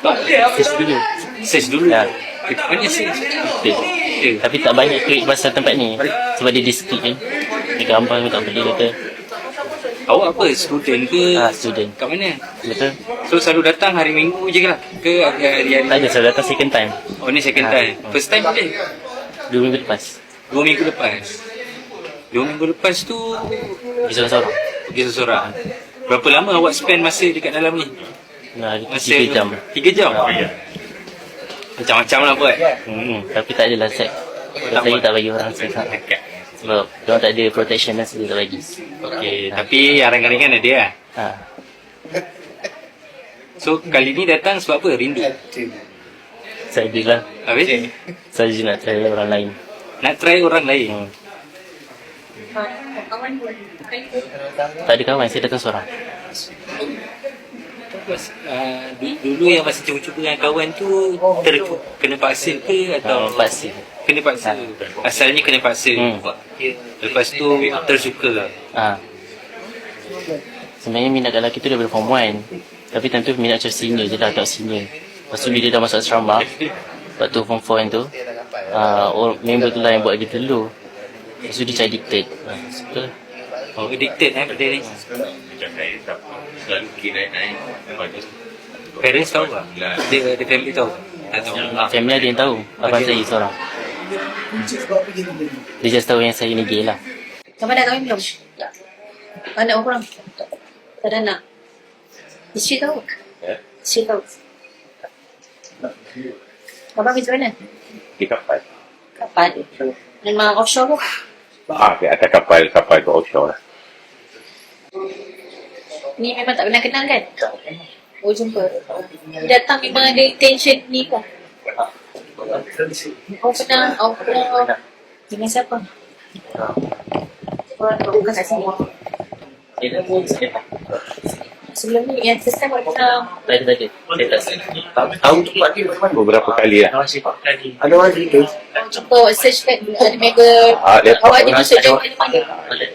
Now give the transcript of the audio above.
Search dulu. Search dulu. Ya. Mana search? Tapi tak banyak klik pasal tempat ni. Sebab dia diskrik kan. Dia gambar pun tak boleh kata. Awak apa? Student ke? Student. Kat mana? Betul. So selalu datang hari Minggu je lah? Ke hari-hari? Tak ada, saya datang second time. Oh ni second time. First time boleh? 2 minggu lepas. 2 minggu lepas. 2 minggu lepas tu Pergi seorang-seorang. pergi seseorang. Berapa lama awak spend masa dekat dalam ni? Masa 3 jam. 3 jam? Macam-macam lah buat. Tapi tak adalah set. Saya tak bagi orang set. Sebab diorang tak ada protection dan saya tak bagi. Okey, tapi arangan-arangan ada lah. So kali ni datang sebab apa? Rindu? Saya bilang Habis? saya je nak try orang lain. Nak try orang lain? Tak ada kawan, saya datang seorang. Dulu yang masa cuba-cuba dengan kawan tu kena paksa ke atau Paksa. kena paksa? Asalnya kena paksa. Lepas tu tersuka lah. Sebenarnya minat kat lelaki tu daripada form 1. Tapi time tu minat macam senior je lah, tak senior. Lepas tu bila dah masuk asrama, lepas tu form 4 tu, member tu lah yang buat dia telur. Lepas tu dia cari dictate. Oh, addicted benda ni. Parents tahu tak? Dia family tahu? Tak tahu. Family ada yang tahu, abang saya seorang. Dia just tahu yang saya ni gay lah. Kamu dah kahwin belum? Anak orang? Tak ada anak? Isteri tahu? Isteri tahu? Abang pergi mana? Di kapal. Kapal? Memang offshore ke? Di atas kapal tu offshore lah. Ni memang tak pernah kenal kan? Oh, jumpa. Datang memang ada intention ni kan? Awak pernah dengan siapa? Bukan kat sini. Sebelum ni yang first time awak pernah Tak ada. Saya tak tahu tu lagi bagaimana. Beberapa kali lah. Ada orang gitu. jumpa awak search kan? Ada member awak ada masuk jauh mana-mana?